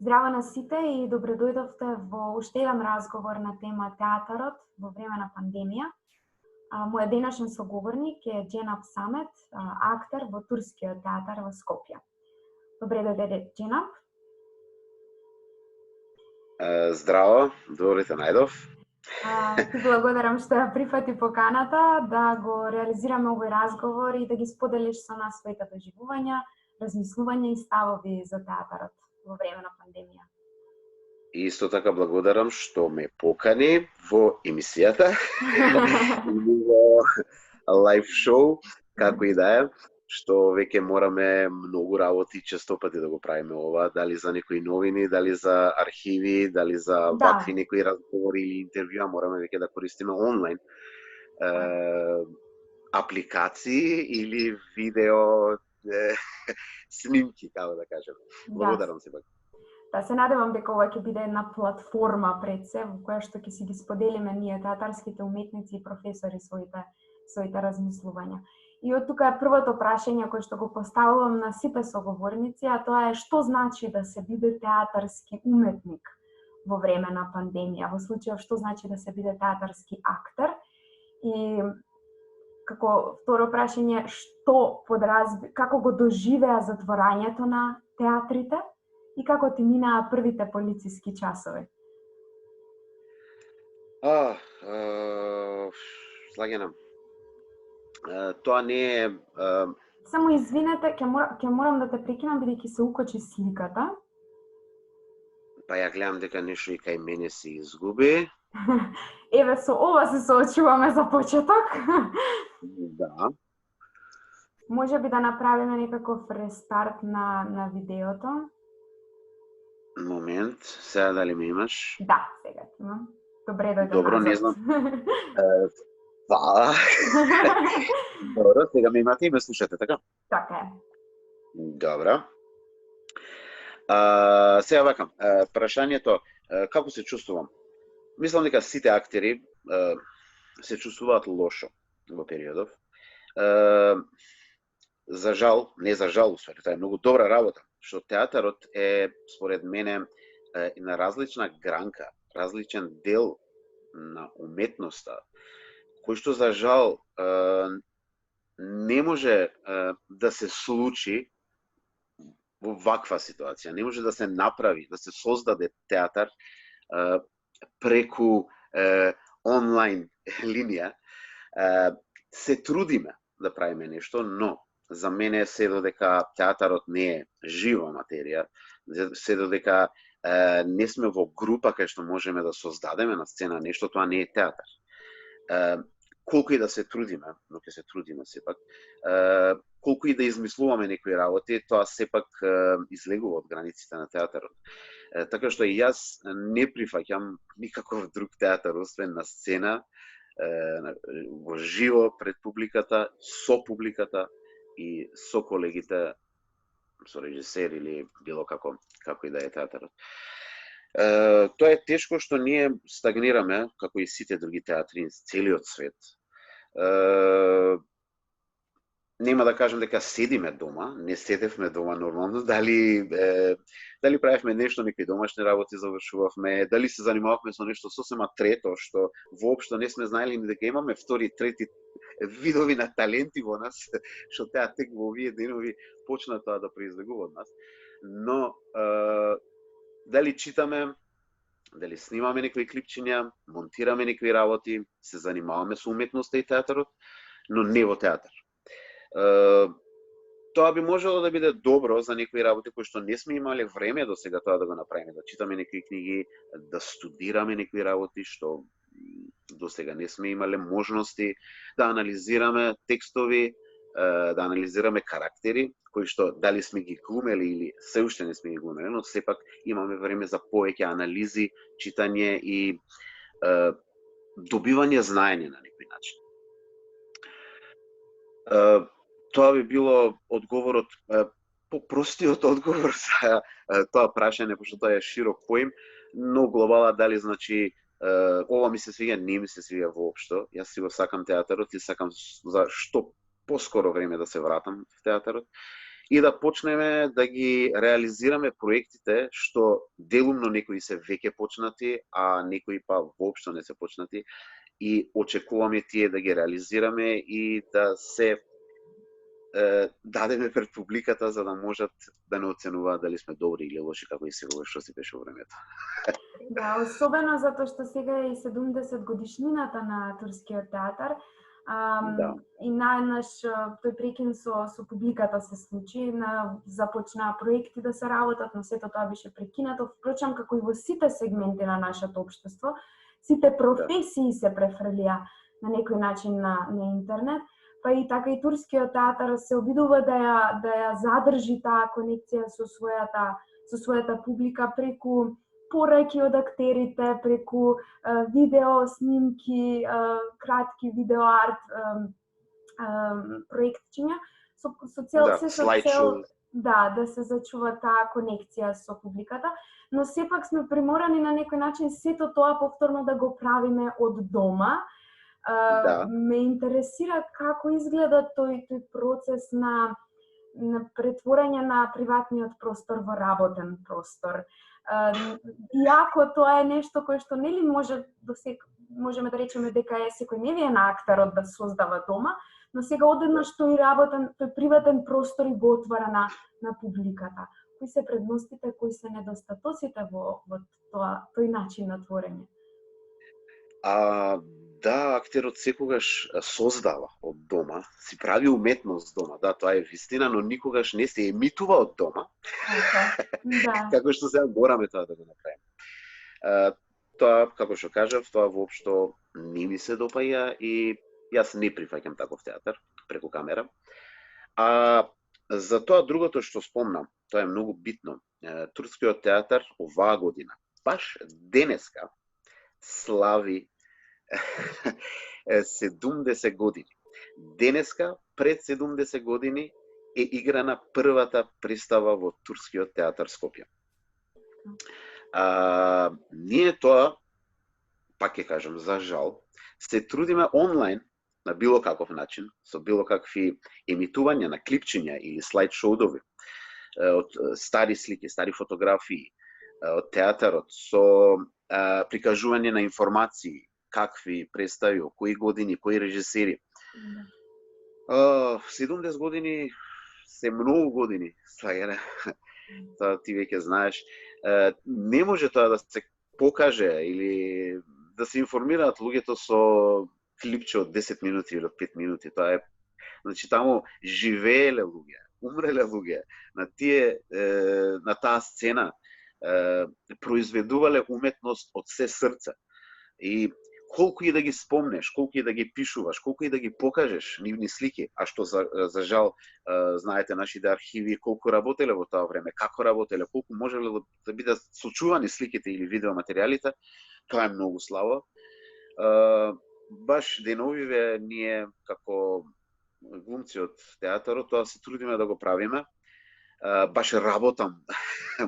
Здраво на сите и добре дојдовте во уште еден разговор на тема театарот во време на пандемија. Мојот денешен соговорник е Дженап Самет, актер во Турскиот театар во Скопје. Добре дојде, Дженап. Здраво, добре те најдов. Ти благодарам што ја прифати поканата да го реализираме овој разговор и да ги споделиш со нас своите доживувања, размислувања и ставови за театарот во време на пандемија. Исто така благодарам што ме покани во емисијата или во лайв шоу, како и да е, што веќе мораме многу работи често пати да го правиме ова, дали за некои новини, дали за архиви, дали за вакви некои разговори или интервјуа, мораме веќе да користиме онлайн апликации или видео снимки, како да кажем. Благодарам се пак. Да, се надевам дека ова ќе биде една платформа пред се, во која што ќе си ги споделиме ние театарските уметници и професори своите размислувања. И од тука е првото прашање кое што го поставувам на сите соговорници, а тоа е што значи да се биде театарски уметник во време на пандемија, во случајов што значи да се биде театарски актер. И како второ прашање, како го доживеа затворањето на театрите и како ти минаа првите полициски часови? Слагенам. Тоа не е... Само извинете, ќе морам да те прекинам бидејќи се укочи сликата. Па ја гледам дека нешто и кај мене се изгуби. Еве, со ова се соочуваме за почеток. Да. Може би да направиме некаков рестарт на видеото. Момент, сега дали ме имаш? Да, сега ти имам. Добре дојде. Добро, не знам. Добро, сега ме имате и ме слушате, така? Така е. Добро. Сега вака, прашањето, како се чувствувам? Мислам дека сите актери се чувствуваат лошо во периодов. За жал, не за жал, тоа е многу добра работа, што театарот е, според мене, на различна гранка, различен дел на уметноста, кој што за жал не може да се случи во ваква ситуација. Не може да се направи, да се создаде театар преку онлайн линија. Се трудиме да правиме нешто, но за мене се додека театарот не е жива материја, се додека не сме во група кај што можеме да создадеме на сцена нешто, тоа не е театар. Колку и да се трудиме, но ќе се трудиме сепак, колку и да измислуваме некои работи, тоа сепак излегува од границите на театарот. Така што и јас не прифаќам никаков друг театар, освен на сцена, во живо пред публиката, со публиката и со колегите, со режисер или било како и да е театарот. Тоа е тешко што ние стагнираме, како и сите други театри, целиот свет. Нема да кажам дека седиме дома, не седевме дома нормално, дали правевме нешто, некои домашни работи завршувавме, дали се занимававме со нешто сосема трето, што воопшто не сме знаели ни дека имаме втори, трети видови на таленти во нас, што теа тек во овие денови почна тоа да произлегува од нас. Но дали читаме, дали снимаме некои клипчиња, монтираме некои работи, се занимаваме со уметноста и театарот, но не во театар. Тоа би можело да биде добро за некои работи кои што не сме имале време до сега тоа да го направиме, да читаме некои книги, да студираме некои работи што до сега не сме имале можности, да анализираме текстови, да анализираме карактери, кои што дали сме ги глумели или се уште не сме ги глумели, но сепак имаме време за повеќе анализи, читање и добивање знаење на некој начин. Тоа би било одговорот, попростиот одговор за тоа прашање, пошто тоа е широк поим, но глобала дали значи ова ми се свиѓа, не ми се свиѓа воопшто. Јас си го сакам театарот и сакам за што поскоро време да се вратам в театарот. и да почнеме да ги реализираме проектите што делумно некои се веќе почнати, а некои па воопшто не се почнати, и очекуваме тие да ги реализираме и да се дадеме пред публиката за да можат да не оценуваат дали сме добри или лоши, како и секогаш што си беше во времето. Да, особено затоа што сега е и 70 годишнината на турскиот театар. Да. И наеднаш тој прекин со публиката се случи, започнаа проекти да се работат, но сето тоа беше прекинато. Впрочем, како и во сите сегменти на нашето општество, сите професии се префрлија на некој начин на интернет, па и така и турскиот театар се обидува да ја задржи таа конекција со својата публика преку пораки од актерите, преку видео снимки, кратки видео арт проектчиња со цел да се зачува таа конекција со публиката, но сепак сме приморани на некој начин сето тоа повторно да го правиме од дома. Ме интересира како изгледа тој процес на претворање на приватниот простор во работен простор. Иако тоа е нешто кое што нели можеме да речеме дека е секојдневен актерот да создава дома, но сега одеднаш тој приватен простор и го отвара на публиката. Кои се предностите, кои се недостатоците во тој начин на творење? Да, актерот секогаш создава од дома, си прави уметност дома, да, тоа е вистина, но никогаш не се емитува од дома. Како што сега гораме тоа да го направиме. Тоа, како што кажав, тоа воопшто не ми се допаја и јас не прифаќам таков театар преку камера. За тоа другото што спомнам, тоа е многу битно. Турскиот театар оваа година, баш денеска, слави 70 години. Денеска, пред 70 години, е играна првата представа во Турскиот театар Скопје. Ние тоа, пак ќе кажам, за жал, се трудиме онлайн на било каков начин, со било какви емитувања на клипчиња или слайд шоудови, од стари слики, стари фотографии од театарот, со прикажување на информации, какви представи, кои години, кои режисери. 70 години се многу години, сваѓане. Тоа ти веќе знаеш. Не може тоа да се покаже или да се информираат луѓето со клипче од 10 минути или од 5 минути. Тоа е, значи таму живееле луѓе, умреле луѓе на таа сцена, произведувале уметност од се срце. И колку и да ги спомнеш, колку и да ги пишуваш, колку и да ги покажеш нивни слики, а што за жал знаете нашите архиви колку работеле во тоа време, како работеле, колку можеле да бидат сочувани сликите или видеоматеријалите, тоа е многу слабо. Баш деновиве ние како глумци од театарот тоа се трудиме да го правиме. Баш работам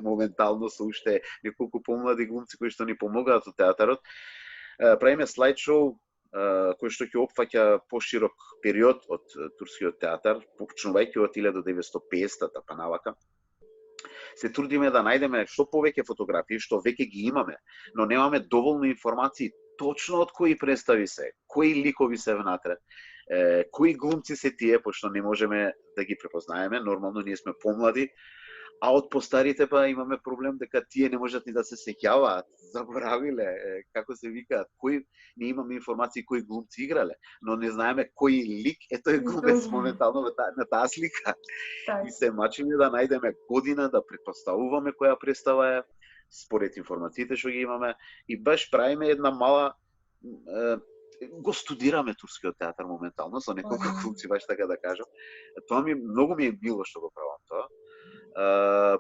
моментално со уште неколку помлади глумци кои што ни помогаат од театарот. Правиме слайд шоу кој што ќе опфаќа поширок период од турскиот театар, почнувајќи од 1950-та па навака. Се трудиме да најдеме што повеќе фотографии, што веќе ги имаме, но немаме доволно информации точно од кои представи се, кои ликови се внатре, кои глумци се тие, пошто не можеме да ги препознаеме, нормално ние сме помлади, а од постарите па имаме проблем дека тие не можат ни да се сеќаваат, заборавиле, како се викаат, не имаме информации кои глумци играле, но не знаеме кој лик е тој глумец моментално на таа слика. И се мачиме да најдеме година, да претпоставуваме која представа е, според информациите што ги имаме, и баш правиме една мала го студираме турскиот театар моментално со неколку глумци, баш така да кажам. Тоа многу ми е мило што го правам тоа.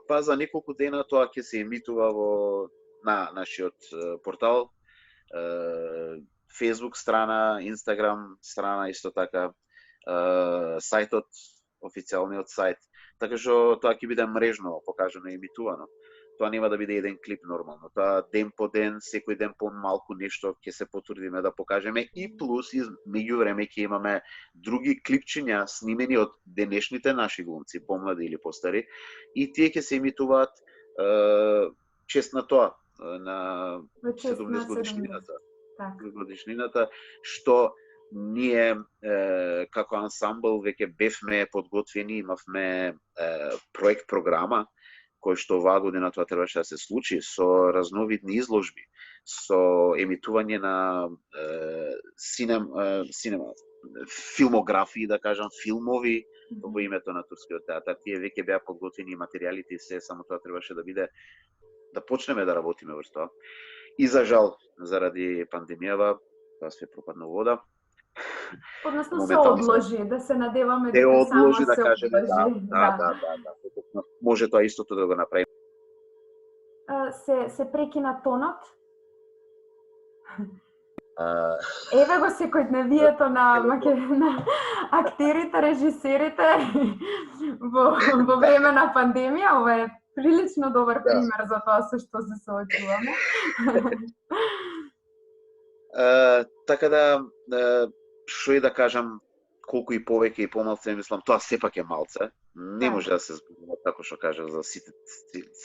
Па за неколку дена тоа ќе се емитува на нашиот портал, Facebook страна, Instagram страна, исто така, сајтот, официјалниот сајт. така што тоа ќе биде мрежно покажано и емитувано. Тоа нема да биде еден клип нормално. Тоа ден по ден, секој ден по малку нешто ќе се потрудиме да покажеме и плюс меѓувреме ќе имаме други клипчиња снимени од денешните наши глумци, помлади или постари, и тие ќе се емитуваат чест на тоа, на 70 годишнината. Годишнината, што ние како ансамбл веќе бевме подготвени, имавме проект програма кој што оваа година тоа требаше да се случи со разновидни изложби, со емитување на филмографии, да кажам, филмови во името на турскиот театар. Тие веќе беа подготвени материјалите и се, само тоа требаше да биде да почнеме да работиме врз тоа. И за жал, заради пандемијава, тоа све пропадна во вода. Односно се одложи, да се надеваме дека само се кажеме, одложи. Да. Може тоа истото да го направиме. Се прекина тонот? Еве го секојдневието на актерите, режисерите во време на пандемија. Ова е прилично добар пример за тоа со што се соочуваме. Така да, што и да кажам, колку и повеќе и помалце, мислам, тоа сепак е малце. Не може да се зборува како што кажа за сите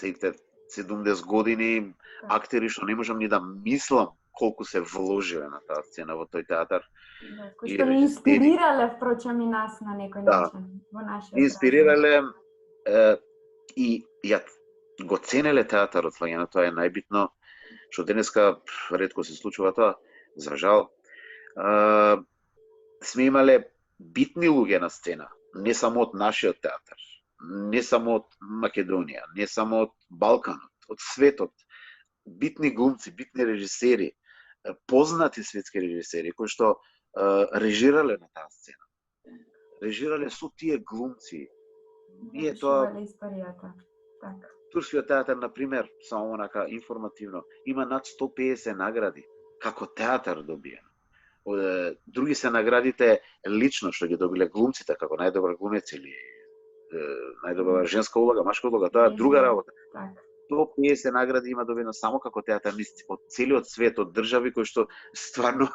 70 години актери, што не можам ни да мислам колку се вложиле на таа сцена во тој театар. Кои што ни инспирирале, впрочем, и нас на некој начин во нашиот. Инспирирале и ја го ценеле театарот, лаѓано, тоа е најбитно, што денеска ретко се случува тоа, за жал. Сме имале битни луѓе на сцена, не само од нашиот театар, не само од Македонија, не само од Балканот, од светот, битни глумци, битни режисери, познати светски режисери, кои што режирале на таа сцена. Режирале со тие глумци. Ние тоа историјата. Така. Турскиот театар, например, само онака информативно, има над 150 награди како театар добиен. Други се наградите лично што ги добиле глумците како најдобар глумец или најдобра женска улога, машка улога, тоа е друга работа. 150 награди има добиено само како театаристи од целиот свет, од држави кои што стварно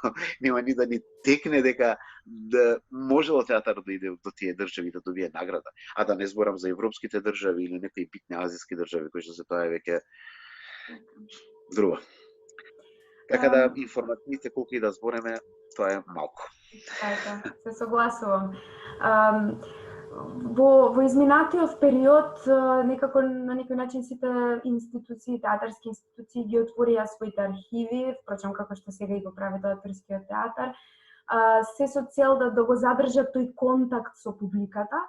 нема ни да ни текне дека да можело театарот да иде до тие држави да добие награда. А да не зборам за европските држави или некои битни азиски држави кои што се тоа е веќе друго. Така да информативите колку и да збореме, тоа е малку. Така, се согласувам. Во изминатиот период некако на некој начин сите институции, театарски институции ги отворија своите архиви, впрочем како што сега и го прави тоа Турскиот театар, се со цел да го задржат тој контакт со публиката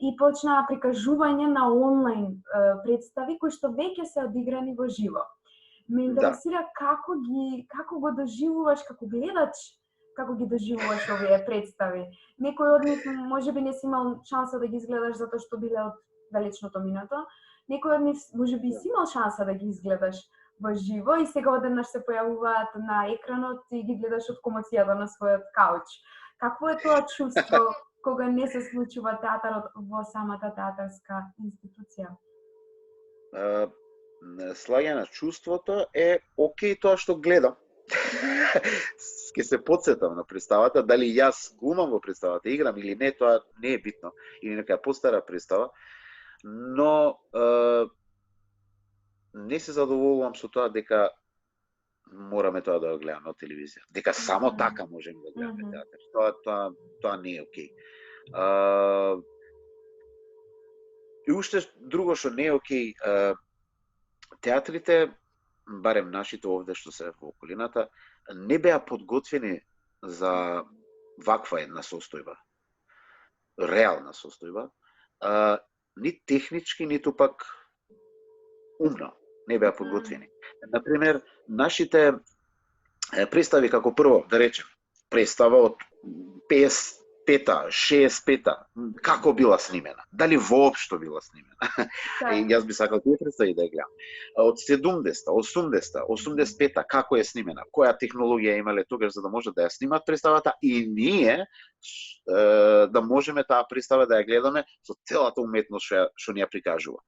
и почнаа прикажување на онлайн представи кои што веќе се одиграни во живо. Ме интересира како го доживуваш како гледач, како ги доживуваш овие представи. Некој од нив можеби не си имал шанса да ги изгледаш затоа што биле од далечното минато. Некој од нив можеби си имал шанса да ги изгледаш во живо и сега одеднаш се појавуваат на екранот и ги гледаш од комоцијата на својот кауч. Какво е тоа чувство кога не се случува театарот во самата театарска институција? Слагање на чувството е окей тоа што гледам. Ке се подсетам на представата, дали јас глумам во представата, играм или не, тоа не е битно, или нека постара представа, но не се задоволувам со тоа дека мораме тоа да го гледаме од телевизија, дека само така можеме да гледаме театар. Тоа не е окей. И уште друго што не е окей, театрите, барем нашите овде што се во околината, не беа подготвени за ваква една состојба, реална состојба, ни технички, ниту пак умно не беа подготвени. Например, нашите представи како прво, да речем, представа од 50 65-та, 65-та, како била снимена? Дали воопшто била снимена? И јас би сакал тие представи да ја гледам. Од 70-та, 80-та, 85-та, како е снимена? Која технологија имале тогаш за да може да ја снимат представата и ние да можеме таа представа да ја гледаме со целата уметност што ни ја прикажува.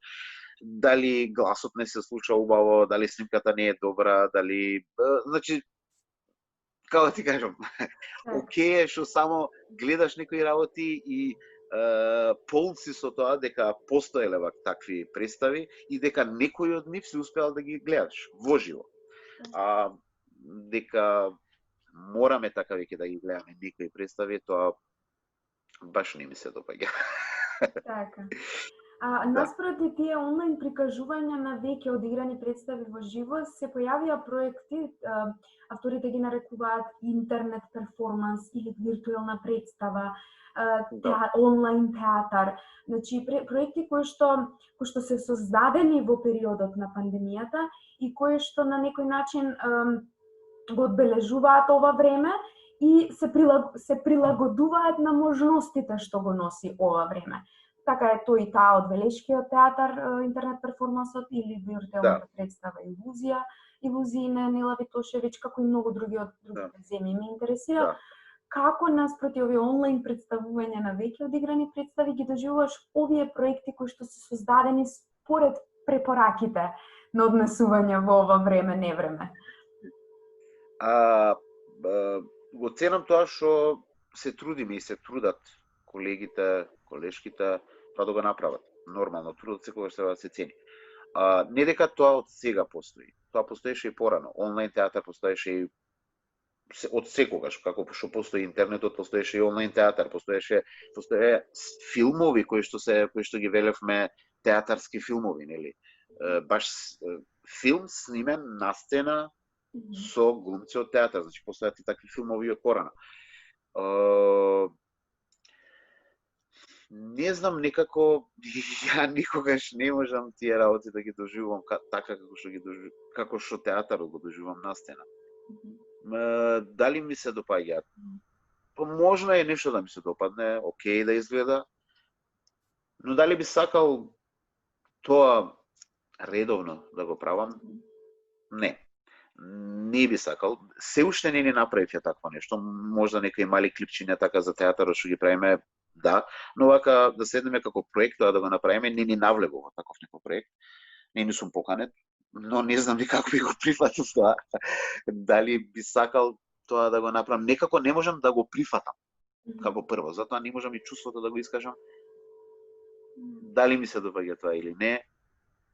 Дали гласот не се слуша убаво, дали снимката не е добра, дали значи како да ти кажам, окей е што само гледаш некои работи и полн си со тоа дека постоеле такви представи и дека некој од нив си успеал да ги гледаш воживо. А дека мораме така веќе да ги гледаме некои представи, тоа баш не ми се допаѓа. Така. Наспроти тие онлайн прикажувања на веќе одиграни представи во живо, се појавија проекти, авторите ги нарекуваат интернет перформанс или виртуелна представа, онлайн театар. Значи, проекти кои што се создадени во периодот на пандемијата и кои што на некој начин го одбележуваат ова време и се прилагодуваат на можностите што го носи ова време. Така е тој и таа од Велешкиот театар, интернет перформансот или виртуелната представа Илузии на Нела Витошевиќ, како и многу други од другите земји. Ме интересира како наспроти овие онлайн представувања на веќе одиграни представи ги доживуваш овие проекти кои што се создадени според препораките на однесување во ова време, невреме? Го ценам тоа што се трудиме и се трудат колегите, колешките, тоа да го направат. Нормално, трудот секогаш треба да се цени. Не дека тоа од сега постои. Тоа постоеше и порано. Онлайн театар постоеше и од секогаш, како што постои интернетот, постоеше и онлайн театар, постоеше филмови кои што ги велевме театарски филмови, нели? Баш филм снимен на сцена со глумци од театар, значи постојат и такви филмови од порано. Не знам, некако ја никогаш не можам тие работи да ги доживувам така како што театарот го доживувам на сцена. Дали ми се допаѓаат? Можно е нешто да ми се допадне, окей да изгледа, но дали би сакал тоа редовно да го правам? Не. Не би сакал. Се уште не ни направивме такво нешто. Можда некои мали клипчиња така за театарот што ги правиме, да, но вака да седнеме како проект тоа да го направиме, не ни навлегува во таков некој проект. Не ни сум поканет, но не знам ни како би го прифатил тоа. Дали би сакал тоа да го направам? Некако не можам да го прифатам како прво, затоа не можам и чувството да го искажам. Дали ми се допаѓа тоа или не?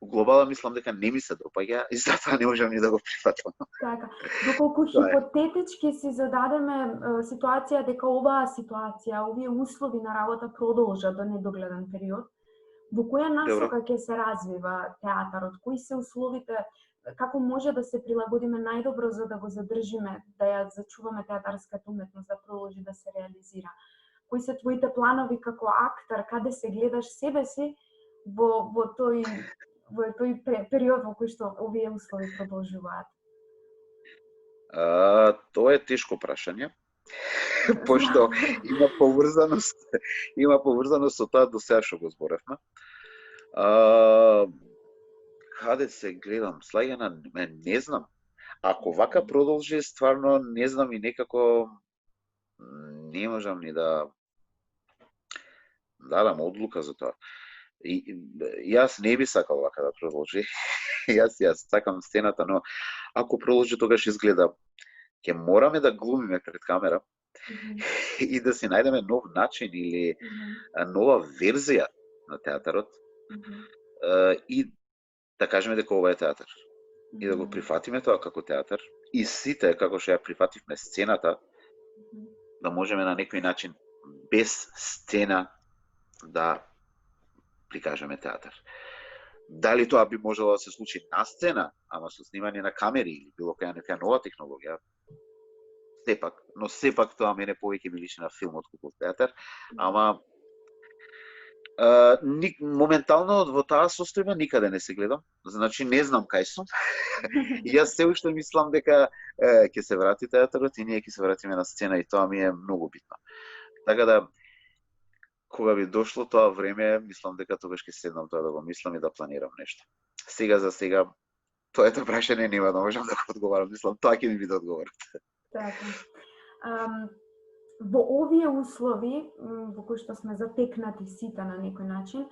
Глобално мислам дека не ми се допаѓа и затоа не можам ни да го прифатам. Така, доколку хипотетички си зададеме ситуација дека оваа ситуација, овие услови на работа продолжат до недогледан период, во која насока ќе се развива театарот? Кои се условите, како може да се прилагодиме најдобро за да го задржиме, да ја зачуваме театарската уметност да продолжи да се реализира? Кои се твоите планови како актер, каде се гледаш себе си во тој период во кој што овие услови продолжуваат? Тоа е тешко прашање, пошто има поврзаност со тоа до сега што го зборевме. Каде се гледам? Слагена, не знам. Ако вака продолжи, стварно не знам и некако не можам ни да дадам одлука за тоа. Јас не би сакал вака да продолжи. Јас сакам сцената, но ако продолжи тогаш изгледа ќе мораме да глумиме пред камера и да си најдеме нов начин или нова верзија на театарот и да кажеме дека ова е театар. И да го прифатиме тоа како театар и сите како што ја прифативме сцената да можеме на некој начин без сцена да прикажеме театар. Дали тоа би можело да се случи на сцена, ама со снимање на камери или било која нека нова технологија, сепак тоа мене повеќе ми личи на филм отколку театар, ама моментално во таа состојба никаде не се гледам, значи не знам кај сум. И јас се уште мислам дека ќе се врати театарот и ние ќе се вратиме на сцена и тоа ми е многу битно. Така да, кога би дошло тоа време, мислам дека тогаш ќе седнам тоа да го мислам и да планирам нешто. Сега за сега, тоа е прашање нема да можам да го одговорам, мислам тоа ќе ми биде одговор. Така. Во овие услови во кои што сме затекнати сите на некој начин,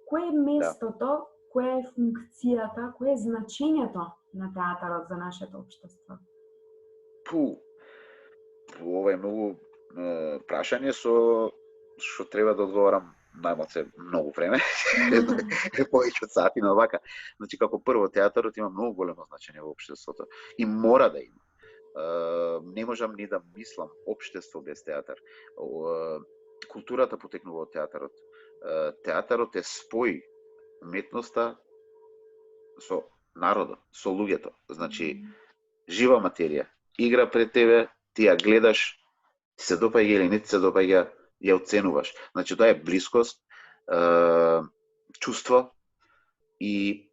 кое е Да. местото, која е функцијата, кое е значењето на театарот за нашето општество? Ова е многу прашање што треба да одговорам најмалце многу време, повеќе од сати, но вака. Значи, како прво, театарот има многу големо значење во општеството и мора да има. Не можам ни да мислам општество без театар. Културата потекнува од театарот. Театарот е спој уметноста со народот, со луѓето. Значи, жива материја, игра пред тебе, ти ја гледаш, ти се допаѓа или не ти се допаѓа, ја оценуваш. Значи, тоа е блискост, чувство и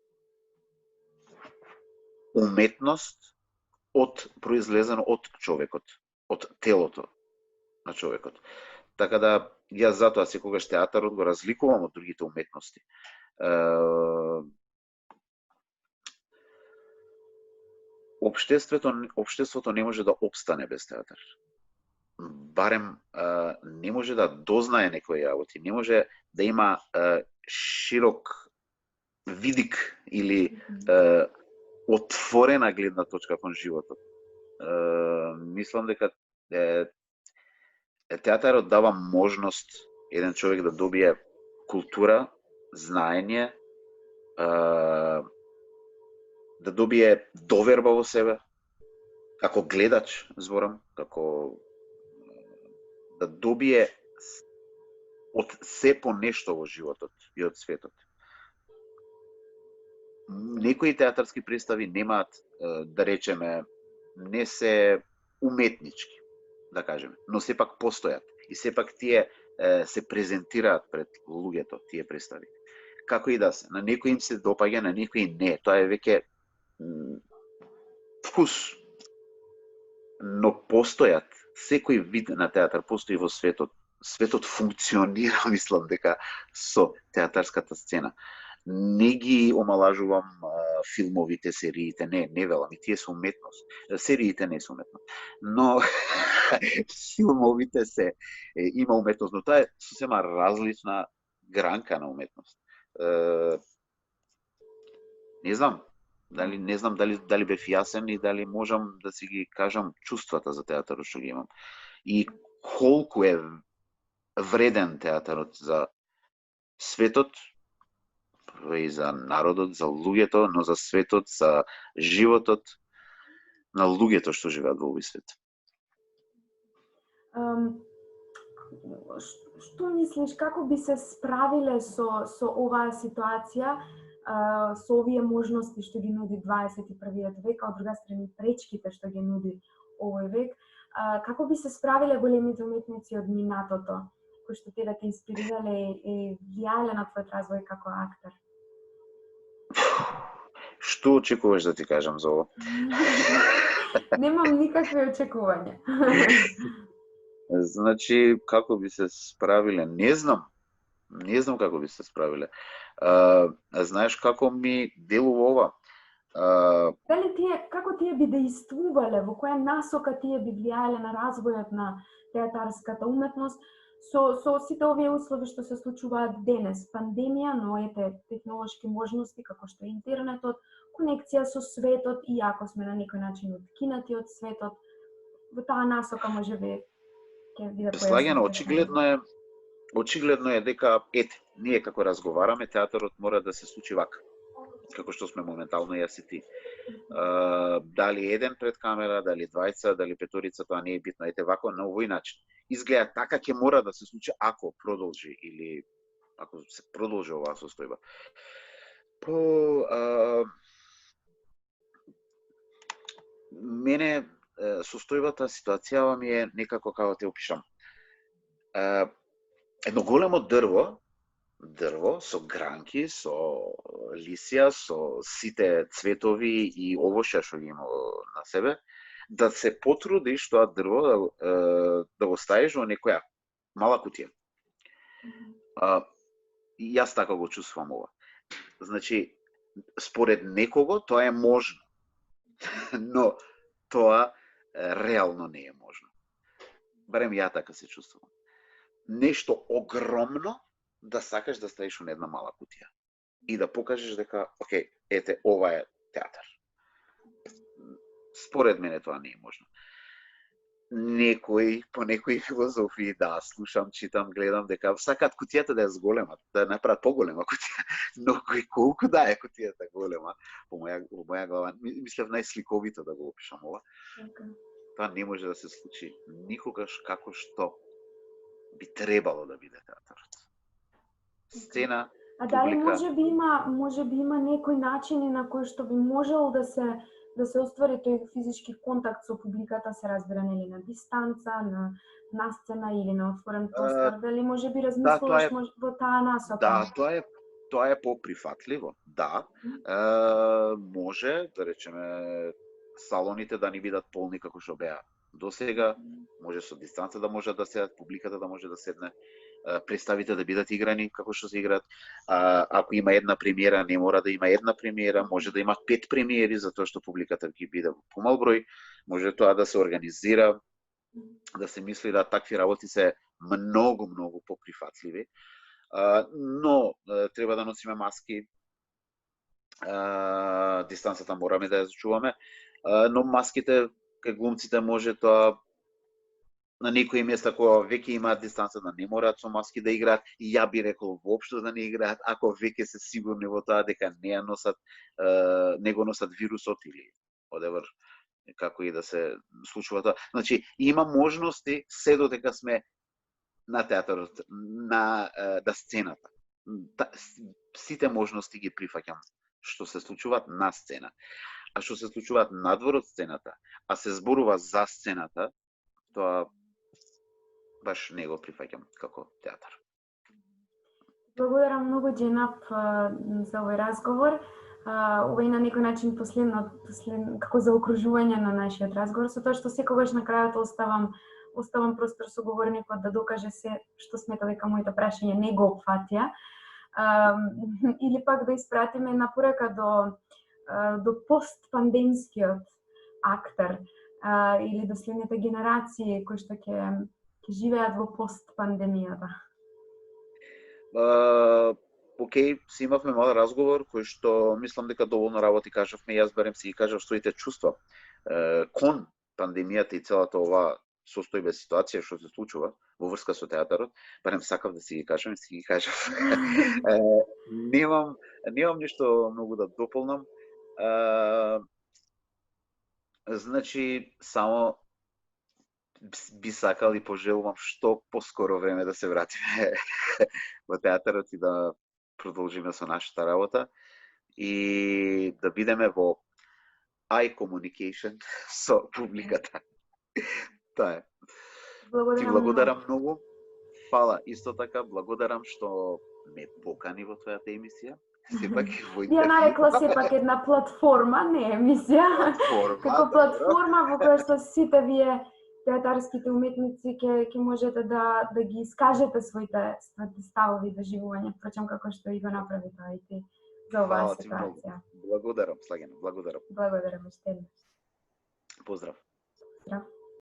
уметност произлезено од човекот, од телото на човекот. Така да, јас затоа секогаш театарот го разликувам од другите уметности. Општеството не може да опстане без театар. Барем не може да дознае некои работи, не може да има широк видик или отворена гледна точка кон животот. Мислам дека театарот дава можност еден човек да добие култура, знаење, да добие доверба во себе, како гледач, зборам, како да добие од се по нешто во животот и од светот. Некои театарски представи немаат, да речеме, не се уметнички, да кажеме, но сепак постојат и сепак тие се презентираат пред луѓето, тие представи. Како и да се, на некои им се допаѓа, на некои не, тоа е веќе вкус. Но постојат, секој вид на театар постои во светот. Светот функционира, мислам дека, со театарската сцена. Не ги омалажувам филмовите, сериите, не велам, и тие се уметност. Сериите не се уметност. Но филмовите има уметност, но тоа е сосема различна гранка на уметност. Не знам дали бев јасен и дали можам да си ги кажам чувствата за театарот што ги имам. И колку е вреден театарот за светот, и за народот, за луѓето, но за светот, за животот на луѓето што живеат во овој свет. Што мислиш, како би се справиле со оваа ситуација, со овие можности што ги нуди 21 век, а од друга страна пречките што ги нуди овој век, како би се справиле големите уметници од минатото, кои што тебе те инспирирале и влијале на твојот развој како актер? Што очекуваш да ти кажам за ово? Немам никакви очекувања. Значи, како би се справиле? Не знам како би се справиле. Знаеш како ми делува ова? Како тие би действувале, во која насока тие би влијале на развојот на театарската уметност со сите овие услови што се случуваат денес, пандемија, новите технолошки можности како што е интернетот, конекција со светот, иако сме на некој начин откинати од светот, во таа насока можеби ќе биде појаснено. Слагано, очигледно е дека ние како разговараме, театарот мора да се случи вака, како што сме моментално јас и ти. Дали еден пред камера, дали двајца, дали петорица, тоа не е битно. Вако на овој начин. Изгледа така ќе мора да се случи ако продолжи или ако се продолжи оваа состојба. Мене состојбата, ситуацијава ми е некако како те опишам. Едно големо дрво со гранки, со лисија, со сите цветови и овошја што ги има на себе, да се потрудиш тоа дрво да го ставиш во некоја мала кутија. И јас така го чувствувам ова. Значи, според некого тоа е можно, но тоа реално не е можно. Барем ја така се чувствувам. Нешто огромно да сакаш да ставиш во една мала кутија и да покажеш дека, окей, ете, ова е театар. Според мене тоа не е можно. По некои филозофии, да, слушам, читам, гледам, дека сакаат кутијата да ја зголемат, да направат поголема кутија, но колку да е кутијата голема, во моја глава, мислев најсликовито да го опишам ова, тоа не може да се случи никогаш како што би требало да биде театарот. Сцена, а дали публика... може би има некои начини на кои што би можело да се оствари тој физички контакт со публиката, се разбира, нели, на дистанца, на сцена или на отворен простор, дали може би размислуваш во таа насока? Да, тоа е поприфатливо, да. Може, да речеме, салоните да не бидат полни како што беа досега, може со дистанца да може да седат, публиката да може да седне, представите да бидат играни како што се играат. Ако има една премиера, не мора да има една премиера, може да има 5 премиери, затоа што публиката ќе биде помал број, може тоа да се организира, да се мисли да такви работи се многу поприфатливи. Но треба да носиме маски, дистанцата мораме да ја зачуваме, но маските кај глумците може тоа на некои места кога веќе имаат дистанца да не мораат со маски да играат, и ја би рекол воопшто да не играат ако веќе се сигурни во тоа дека не го носат вирусот или whatever, како и да се случува тоа. Значи, има можности се додека сме на театарот, на сцената. Сите можности ги прифаќам што се случуваат на сцена. А што се случуваат надвор од сцената, а се зборува за сцената, тоа баш не го прифаќам како театар. Благодарам многу, Дженап, за овој разговор. Ова е на некој начин како заокружување на нашиот разговор, со тоа што секогаш на крајот оставам простор соговорникот да докаже се што смета дека моите прашања не го опфатија, или пак да испратиме една порака до постпандемскиот актер, или до следните генерации кои што ќе живеат во постпандемијата. Океј, си имавме мал разговор кој што мислам дека доволно работи кажавме, јас барем си ги кажав своите чувства кон пандемијата и целата ова состојба ситуација што се случува во врска со театарот, барем сакав да си ги кажам и си ги кажав. Немам ништо многу да дополнам. Значи, само би сакал и пожелувам што поскоро време да се вратиме во театарот и да продолжиме со нашата работа и да бидеме во eye communication со публиката. Тоа е. Ти благодарам многу. Фала, исто така, благодарам што ме покани во твојата емисија. Сепак во интервју. Ја нарекла сепак една платформа, не емисија. Како платформа во која што сите вие театарските уметници ќе можете да ги искажете своите ставови до живување, впрочем како што и го направи тоа и ти за оваа ситуација. Благодарам, Слагена, благодарам. Благодарам уште еднаш. Поздрав. Поздрав.